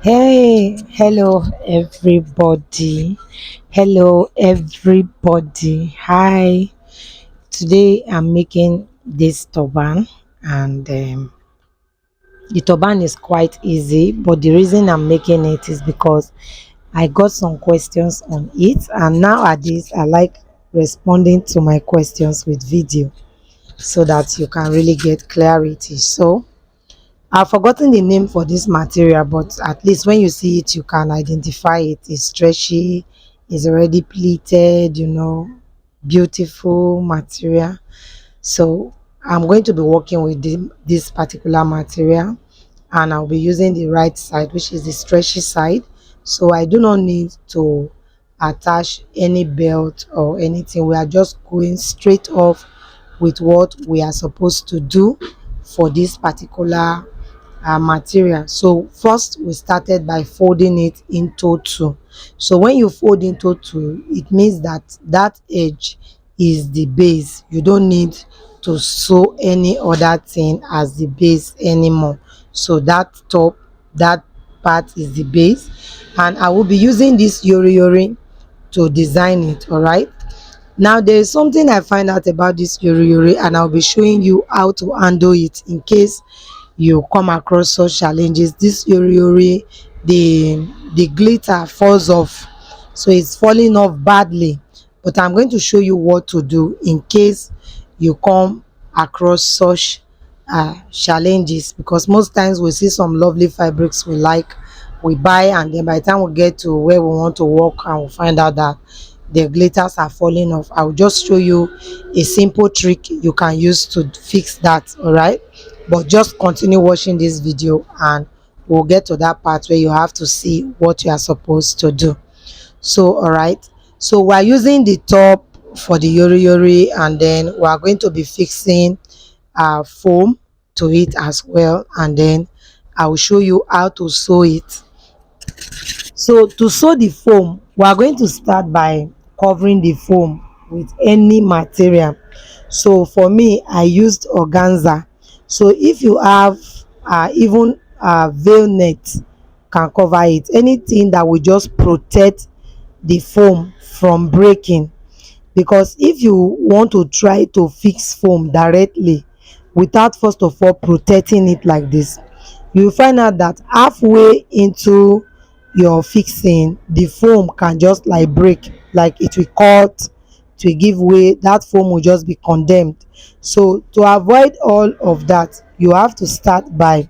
Hey, hello everybody. Hello everybody. Hi. Today I'm making this turban and the turban is quite easy, but the reason I'm making it is because I got some questions on it, and nowadays I like responding to my questions with video so that you can really get clarity. So I've forgotten the name for this material, but at least when you see it, you can identify it. It's stretchy, it's already pleated, beautiful material. So I'm going to be working with this particular material, and I'll be using the right side, which is the stretchy side. So I do not need to attach any belt or anything. We are just going straight off with what we are supposed to do for this particular material. So first we started by folding it into two. So when you fold into two, it means that that edge is the base. You don't need to sew any other thing as the base anymore. So that part is the base, and I will be using this yori yori to design it. All right, now there is something I find out about this yori yori, and I'll be showing you how to handle it in case you come across such challenges. This yori yori, the glitter falls off, so it's falling off badly, but I'm going to show you what to do in case you come across such challenges, because most times we see some lovely fabrics we like, we buy, and then by the time we get to where we want to work and we find out that the glitters are falling off. I'll just show you a simple trick you can use to fix that. All right, but just continue watching this video and we'll get to that part where you have to see what you are supposed to do. So all right, so we're using the top for the yori yori, and then we are going to be fixing foam to it as well, and then I will show you how to sew it. So to sew the foam, we are going to start by covering the foam with any material. So for me, I used organza. So if you have even veil net, can cover it. Anything that will just protect the foam from breaking, because if you want to try to fix foam directly without first of all protecting it like this, you will find out that halfway into your fixing, the foam can just like break, like it will cut, it will give way, that foam will just be condemned. So to avoid all of that, you have to start by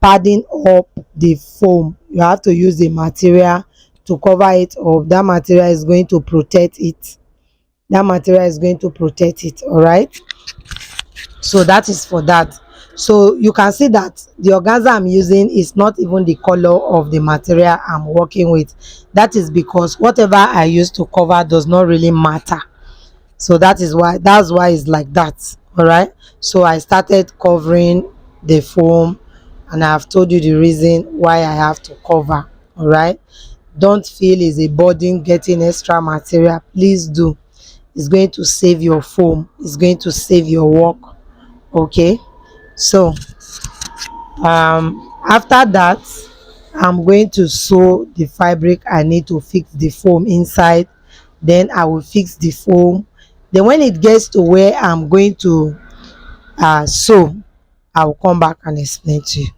padding up the foam. You have to use the material to cover it up. That material is going to protect it. That material is going to protect it. All right, so that is for that. So you can see that the organza I'm using is not even the color of the material I'm working with. That is because whatever I use to cover does not really matter. So that's why it's like that. All right, so I started covering the foam, and I have told you the reason why I have to cover. All right, don't feel it's a burden getting extra material. Please do. It's going to save your foam, it's going to save your work. Okay, so after that, I'm going to sew the fabric I need to fix the foam inside. Then I will fix the foam. Then when it gets to where I'm going to sew, I will come back and explain to you.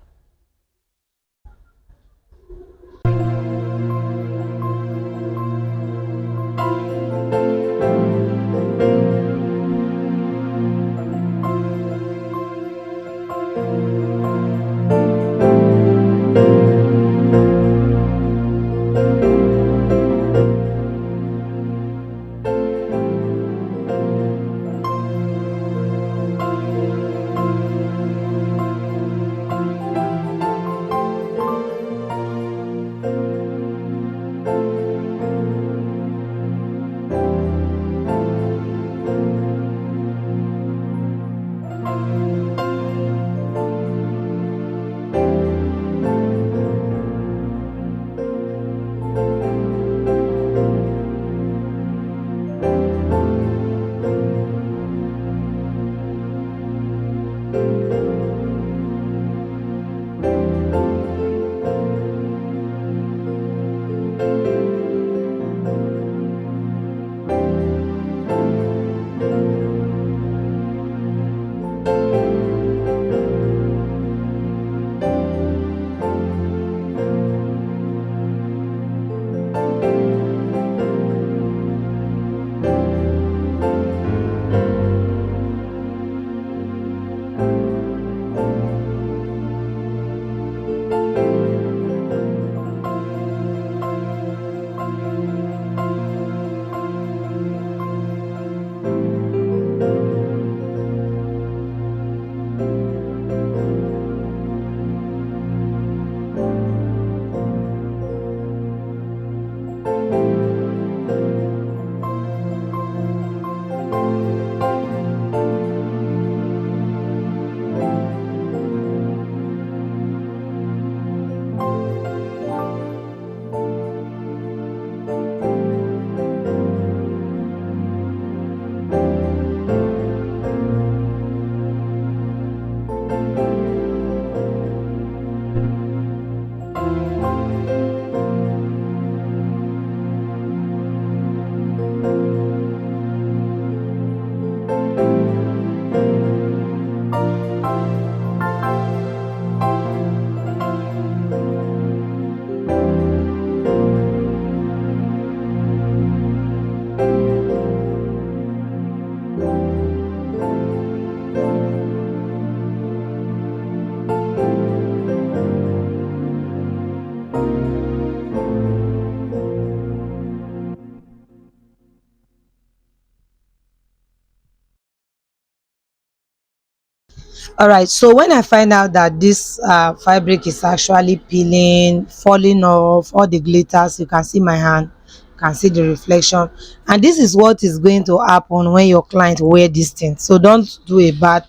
All right, so when I find out that this fabric is actually peeling, falling off, all the glitters, you can see my hand, you can see the reflection, and this is what is going to happen when your client wear this thing. So don't do a bad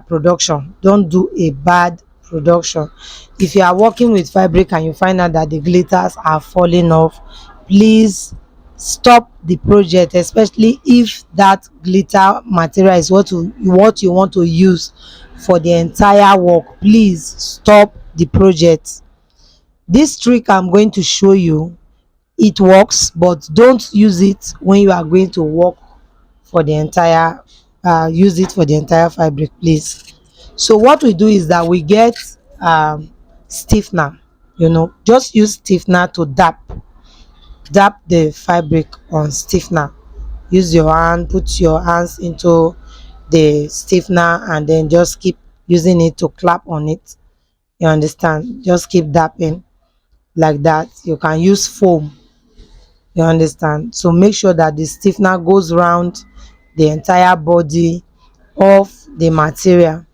production. Don't do a bad production. If you are working with fabric and you find out that the glitters are falling off, please stop the project, especially if that glitter material is what you want to use for the entire work. Please stop the project. This trick I'm going to show you, it works, but don't use it when you are going to work for the entire use it for the entire fabric, please. So what we do is that we get stiffener. Just use stiffener to dap the fabric on stiffener. Use your hand, put your hands into the stiffener, and then just keep using it to clap on it. You understand? Just keep dapping like that. You can use foam. You understand? So make sure that the stiffener goes around the entire body of the material.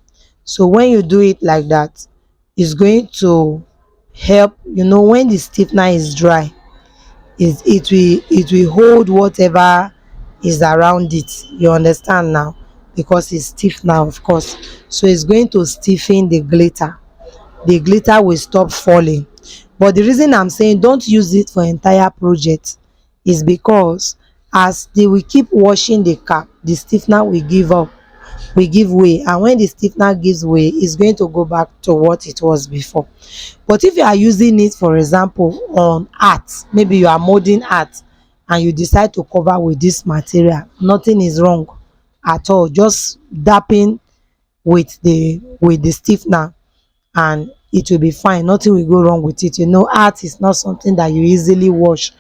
So when you do it like that, it's going to help. When the stiffener is dry, it will hold whatever is around it. You understand now? Because it's stiff now, of course. So it's going to stiffen the glitter will stop falling. But the reason I'm saying don't use it for entire project is because as they will keep washing the cap, the stiffener will give way, and when the stiffener gives way, it's going to go back to what it was before. But if you are using it, for example, on art, maybe you are molding art and you decide to cover with this material, nothing is wrong at all. Just dapping with the stiffener and it will be fine. Nothing will go wrong with it. Art is not something that you easily wash.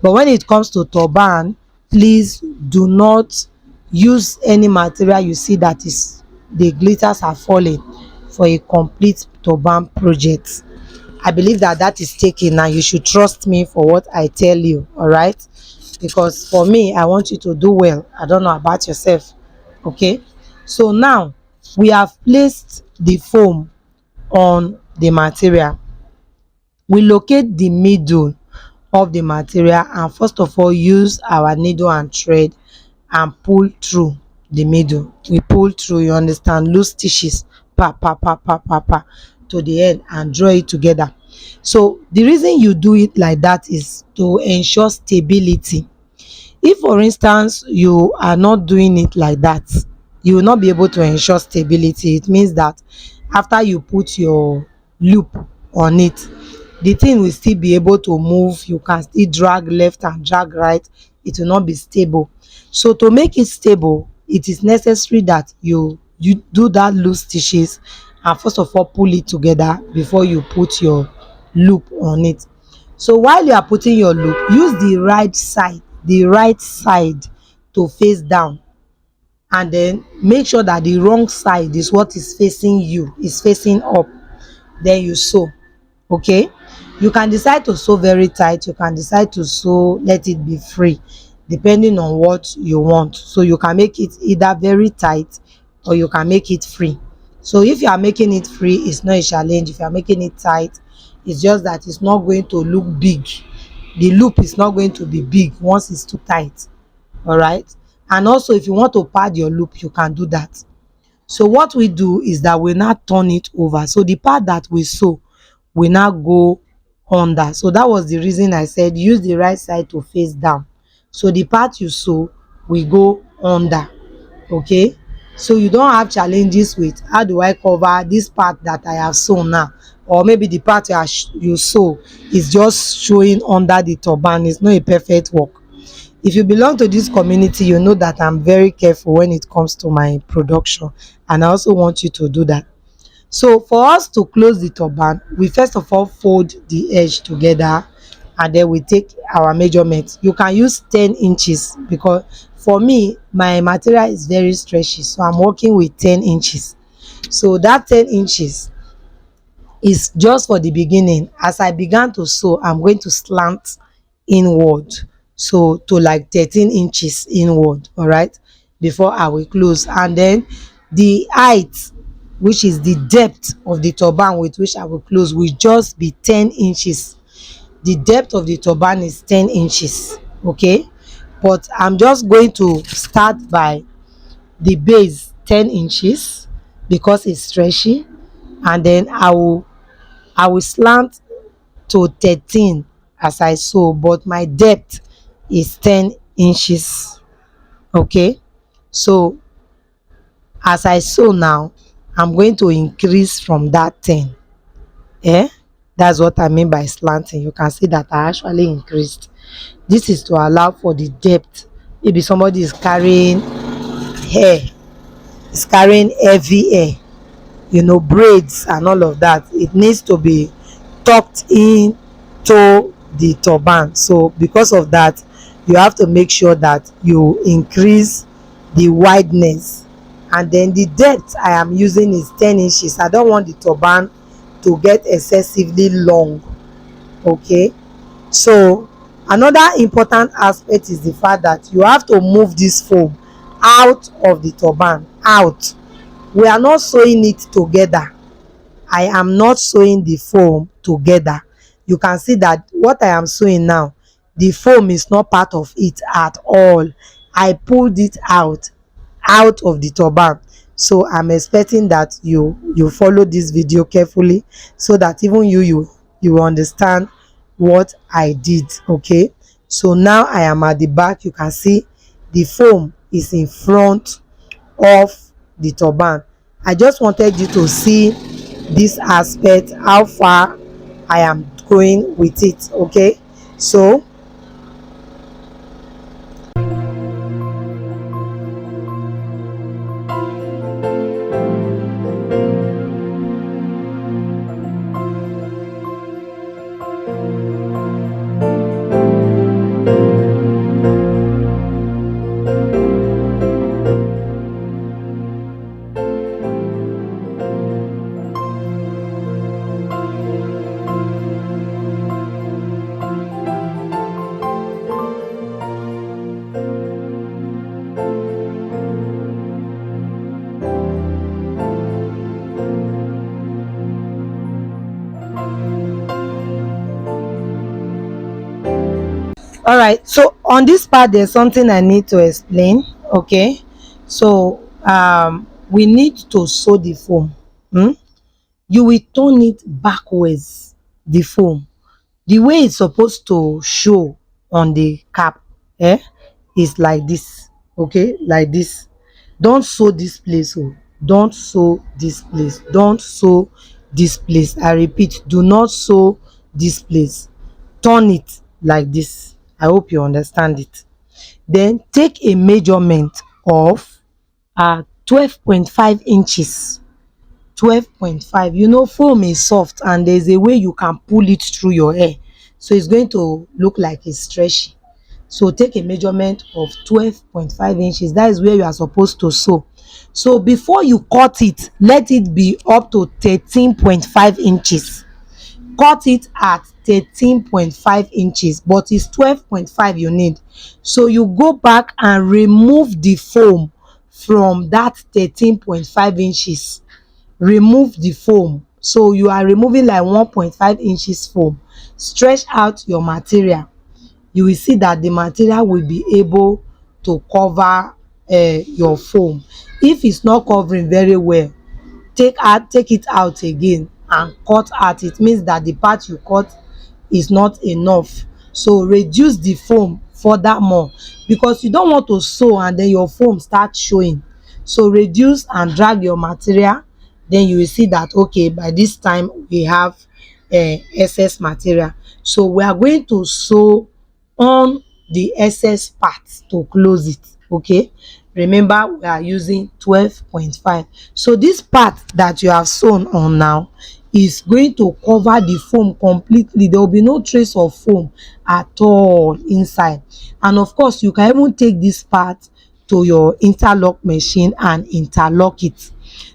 But when it comes to turban, please do not use any material you see that is the glitters are falling for a complete turban project. I believe that that is taken, and you should trust me for what I tell you. All right, because for me, I want you to do well. I don't know about yourself. Okay, so now we have placed the foam on the material. We locate the middle of the material, and first of all use our needle and thread and pull through the middle. We pull through, you understand, loose stitches, pa pa pa pa pa pa, to the end, and draw it together. So the reason you do it like that is to ensure stability. If for instance you are not doing it like that, you will not be able to ensure stability. It means that after you put your loop on it, the thing will still be able to move. You can still drag left and drag right. It will not be stable. So to make it stable, it is necessary that you do that loose stitches and first of all pull it together before you put your loop on it. So while you are putting your loop, use the right side to face down, and then make sure that the wrong side is what is facing you, is facing up. Then you sew. Okay, you can decide to sew very tight, you can decide to sew let it be free, depending on what you want. So you can make it either very tight or you can make it free. So if you are making it free, it's not a challenge. If you are making it tight, it's just that it's not going to look big. The loop is not going to be big once it's too tight. All right, and also if you want to pad your loop, you can do that. So what we do is that we now turn it over, so the part that we sew will now go under. So that was the reason I said use the right side to face down, so the part you sew will go under. Okay, so you don't have challenges with how do I cover this part that I have sewn now, or maybe the part you sew is just showing under the turban. It's not a perfect work. If you belong to this community, you know that I'm very careful when it comes to my production, and I also want you to do that. So for us to close the turban, we first of all fold the edge together, and then we take our measurement. You can use 10 inches because for me my material is very stretchy, so I'm working with 10 inches. So that 10 inches is just for the beginning. As I began to sew, I'm going to slant inward, so to like 13 inches inward. All right, before I will close. And then the height which is the depth of the turban with which I will close, will just be 10 inches. The depth of the turban is 10 inches. Okay, but I'm just going to start by the base 10 inches because it's stretchy, and then I will slant to 13 as I sew, but my depth is 10 inches. Okay, so as I sew now, I'm going to increase from that 10. Eh, that's what I mean by slanting. You can see that I actually increased. This is to allow for the depth. Maybe somebody is carrying hair, is carrying heavy hair, braids and all of that. It needs to be tucked in to the turban. So because of that, you have to make sure that you increase the wideness, and then the depth I am using is 10 inches. I don't want the turban to get excessively long. Okay, so another important aspect is the fact that you have to move this foam out of the turban. Out. We are not sewing it together. I am not sewing the foam together. You can see that what I am sewing now, the foam is not part of it at all. I pulled it out of the turban. So I'm expecting that you follow this video carefully, so that even you will understand what I did. Okay, so now I am at the back. You can see the foam is in front of the turban. I just wanted you to see this aspect, how far I am going with it. Okay, so all right, so on this part there's something I need to explain. Okay, so we need to sew the foam. You will turn it backwards, the foam, the way it's supposed to show on the cap. eh is like this. Okay, like this. Don't sew this place. Oh, don't sew this place. Don't sew this place. I repeat, do not sew this place. Turn it like this. I hope you understand it. Then take a measurement of 12.5 inches. 12.5. Foam is soft, and there's a way you can pull it through your hair, so it's going to look like it's stretchy. So take a measurement of 12.5 inches. That is where you are supposed to sew. So before you cut it, let it be up to 13.5 inches. Cut it at 13.5 inches, but it's 12.5 you need. So you go back and remove the foam from that 13.5 inches. Remove the foam. So you are removing like 1.5 inches foam. Stretch out your material. You will see that the material will be able to cover your foam. If it's not covering very well, take it out again and cut out. It means that the part you cut is not enough. So reduce the foam furthermore, because you don't want to sew and then your foam start showing. So reduce and drag your material. Then you will see that okay, by this time we have excess material. So we are going to sew on the excess part to close it. Okay, remember we are using 12.5. So this part that you have sewn on now is going to cover the foam completely. There will be no trace of foam at all inside. And of course, you can even take this part to your interlock machine and interlock it.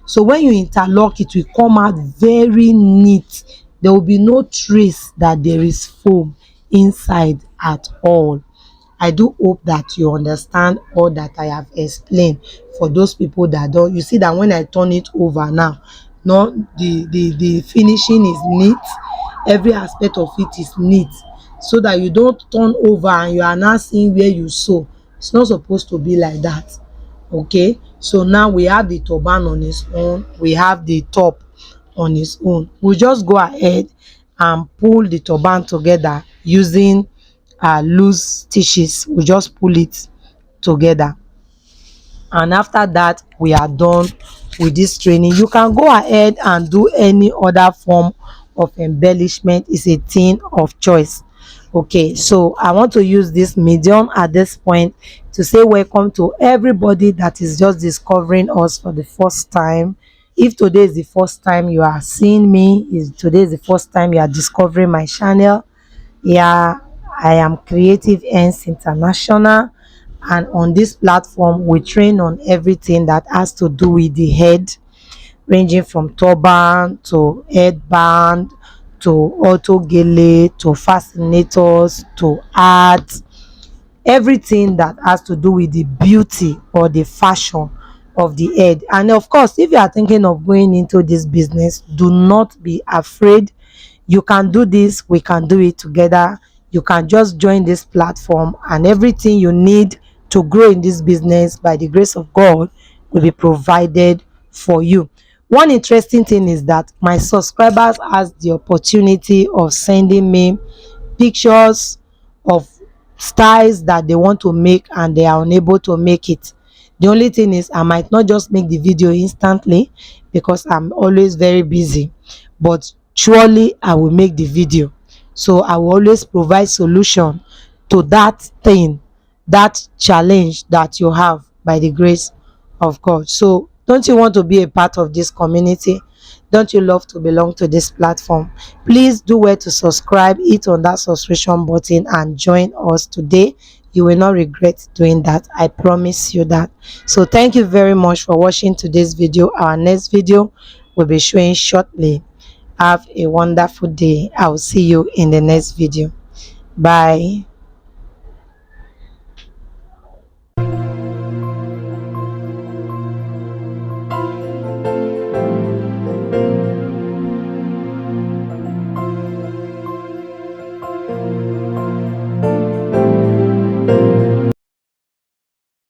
So when you interlock it will come out very neat. There will be no trace that there is foam inside at all. I do hope that you understand all that I have explained. For those people that don't, you see that when I turn it over now, no, the finishing is neat, every aspect of it is neat, so that you don't turn over and you are now seeing where you sew. It's not supposed to be like that. Okay, so now we have the turban on its own, we have the top on its own. We just go ahead and pull the turban together using loose stitches. We just pull it together, and after that we are done with this training. You can go ahead and do any other form of embellishment. It's a thing of choice. Okay, so I want to use this medium at this point to say welcome to everybody that is just discovering us for the first time. If today is the first time you are seeing me, is today is the first time you are discovering my channel, yeah, I am Creative Ends International, and on this platform we train on everything that has to do with the head, ranging from turban to headband to auto gele to fascinators to art, everything that has to do with the beauty or the fashion of the head. And of course, if you are thinking of going into this business, do not be afraid. You can do this, we can do it together. You can just join this platform, and everything you need to grow in this business, by the grace of God, will be provided for you. One interesting thing is that my subscribers has the opportunity of sending me pictures of styles that they want to make and they are unable to make it. The only thing is, I might not just make the video instantly because I'm always very busy, but surely I will make the video. So I will always provide solution to that thing, that challenge that you have, by the grace of God. So don't you want to be a part of this community? Don't you love to belong to this platform? Please do well to subscribe, hit on that subscription button and join us today. You will not regret doing that, I promise you that. So thank you very much for watching today's video. Our next video will be showing shortly. Have a wonderful day. I will see you in the next video. Bye.